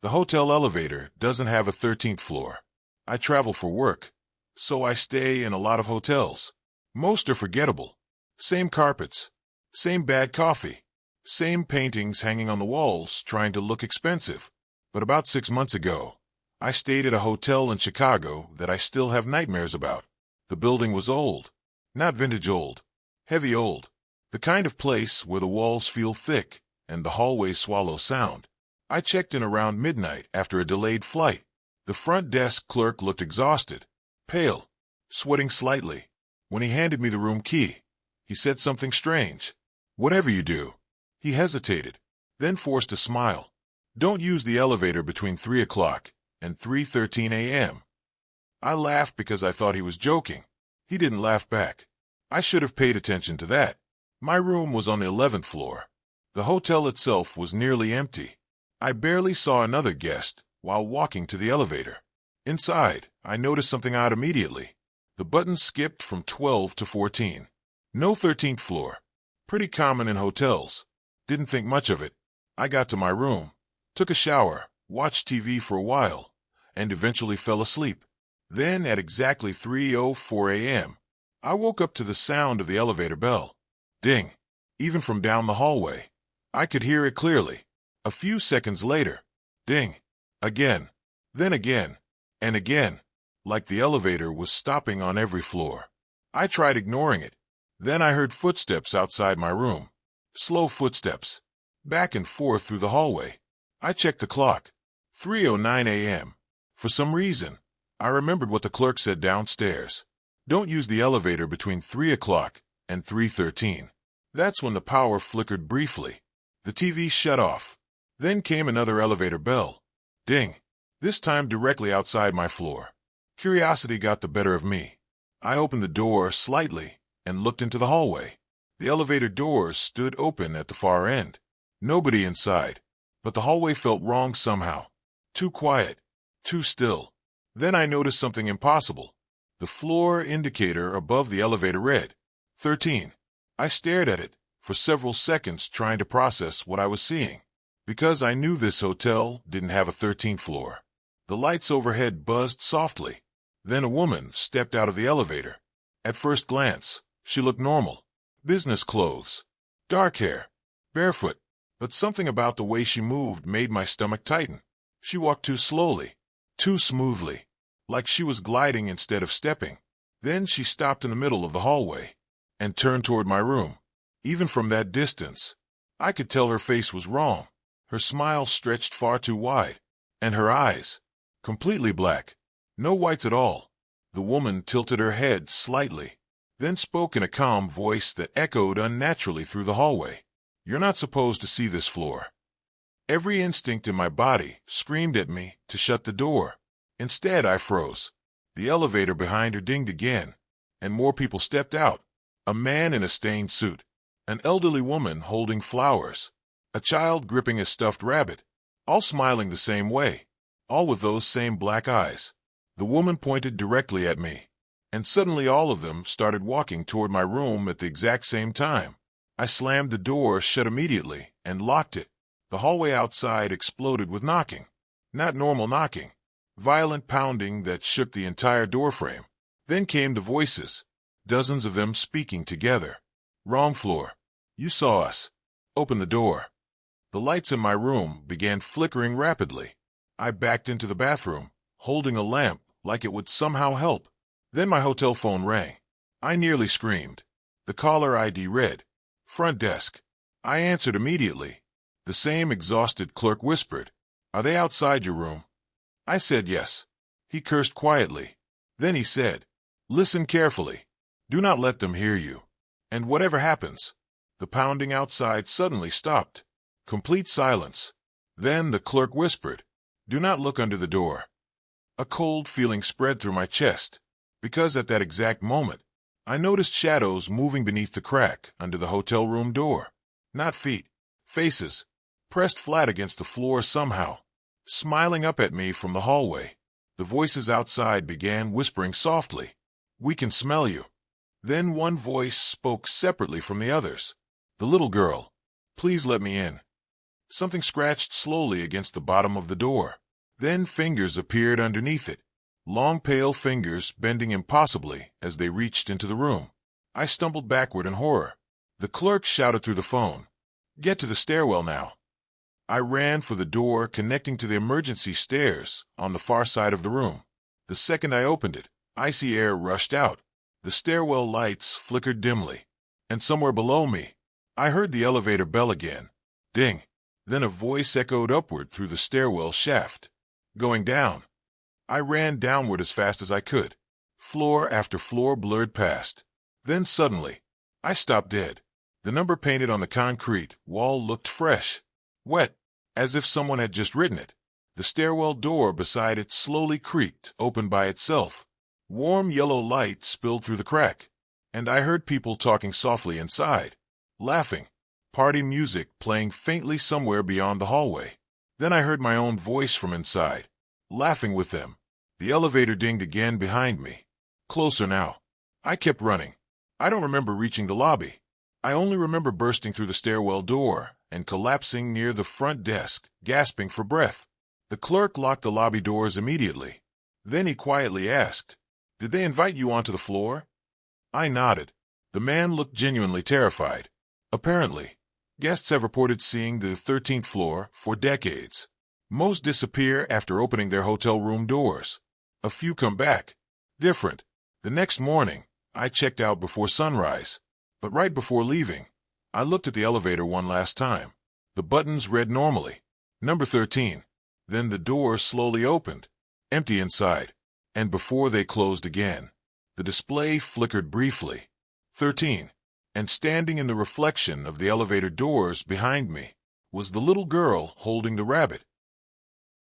The hotel elevator doesn't have a 13th floor. I travel for work, so I stay in a lot of hotels. Most are forgettable. Same carpets, same bad coffee, same paintings hanging on the walls trying to look expensive. But about 6 months ago, I stayed at a hotel in Chicago that I still have nightmares about. The building was old. Not vintage old. Heavy old. The kind of place where the walls feel thick and the hallways swallow sound. I checked in around midnight after a delayed flight. The front desk clerk looked exhausted, pale, sweating slightly. When he handed me the room key, he said something strange. "Whatever you do." He hesitated, then forced a smile. "Don't use the elevator between 3 o'clock and 3:13 a.m. I laughed because I thought he was joking. He didn't laugh back. I should have paid attention to that. My room was on the 11th floor. The hotel itself was nearly empty. I barely saw another guest while walking to the elevator. Inside, I noticed something odd immediately. The button skipped from 12 to 14. No 13th floor. Pretty common in hotels. Didn't think much of it. I got to my room, took a shower, watched TV for a while, and eventually fell asleep. Then, at exactly 3:04 a.m., I woke up to the sound of the elevator bell. Ding. Even from down the hallway. I could hear it clearly. A few seconds later, ding. Again. Then again. And again. Like the elevator was stopping on every floor. I tried ignoring it. Then I heard footsteps outside my room. Slow footsteps. Back and forth through the hallway. I checked the clock. 3:09 a.m. For some reason, I remembered what the clerk said downstairs. Don't use the elevator between 3 o'clock and 3:13. That's when the power flickered briefly. The TV shut off. Then came another elevator bell. Ding. This time directly outside my floor. Curiosity got the better of me. I opened the door slightly and looked into the hallway. The elevator doors stood open at the far end. Nobody inside, but the hallway felt wrong somehow. Too quiet. Too still. Then I noticed something impossible. The floor indicator above the elevator read 13. I stared at it for several seconds trying to process what I was seeing. Because I knew this hotel didn't have a 13th floor. The lights overhead buzzed softly. Then a woman stepped out of the elevator. At first glance, she looked normal. Business clothes. Dark hair. Barefoot. But something about the way she moved made my stomach tighten. She walked too slowly. Too smoothly. Like she was gliding instead of stepping. Then she stopped in the middle of the hallway and turned toward my room. Even from that distance, I could tell her face was wrong. Her smile stretched far too wide, and her eyes, completely black, no whites at all. The woman tilted her head slightly, then spoke in a calm voice that echoed unnaturally through the hallway. "You're not supposed to see this floor." Every instinct in my body screamed at me to shut the door. Instead, I froze. The elevator behind her dinged again, and more people stepped out. A man in a stained suit, an elderly woman holding flowers, a child gripping a stuffed rabbit, all smiling the same way, all with those same black eyes. The woman pointed directly at me, and suddenly all of them started walking toward my room at the exact same time. I slammed the door shut immediately and locked it. The hallway outside exploded with knocking. Not normal knocking. Violent pounding that shook the entire doorframe. Then came the voices, dozens of them speaking together. "Wrong floor. You saw us. Open the door." The lights in my room began flickering rapidly. I backed into the bathroom, holding a lamp like it would somehow help. Then my hotel phone rang. I nearly screamed. The caller ID read, "Front desk." I answered immediately. The same exhausted clerk whispered, "Are they outside your room?" I said yes. He cursed quietly. Then he said, "Listen carefully. Do not let them hear you. And whatever happens." The pounding outside suddenly stopped. Complete silence. Then the clerk whispered, "Do not look under the door." A cold feeling spread through my chest, because at that exact moment, I noticed shadows moving beneath the crack under the hotel room door. Not feet, faces, pressed flat against the floor somehow, smiling up at me from the hallway. The voices outside began whispering softly, "We can smell you." Then one voice spoke separately from the others. "The little girl. Please let me in." Something scratched slowly against the bottom of the door. Then fingers appeared underneath it. Long pale fingers bending impossibly as they reached into the room. I stumbled backward in horror. The clerk shouted through the phone, "Get to the stairwell now." I ran for the door connecting to the emergency stairs on the far side of the room. The second I opened it, icy air rushed out. The stairwell lights flickered dimly. And somewhere below me, I heard the elevator bell again. Ding. Then a voice echoed upward through the stairwell shaft. "Going down." I ran downward as fast as I could. Floor after floor blurred past. Then suddenly, I stopped dead. The number painted on the concrete wall looked fresh, wet, as if someone had just written it. The stairwell door beside it slowly creaked open by itself. Warm yellow light spilled through the crack, and I heard people talking softly inside, laughing, party music playing faintly somewhere beyond the hallway. Then I heard my own voice from inside, laughing with them. The elevator dinged again behind me. Closer now. I kept running. I don't remember reaching the lobby. I only remember bursting through the stairwell door and collapsing near the front desk, gasping for breath. The clerk locked the lobby doors immediately. Then he quietly asked, "Did they invite you onto the floor?" I nodded. The man looked genuinely terrified. Apparently, guests have reported seeing the 13th floor for decades. Most disappear after opening their hotel room doors. A few come back. Different. The next morning, I checked out before sunrise. But right before leaving, I looked at the elevator one last time. The buttons read normally. Number 13. Then the door slowly opened, empty inside. And before they closed again, the display flickered briefly. 13. And standing in the reflection of the elevator doors behind me was the little girl holding the rabbit.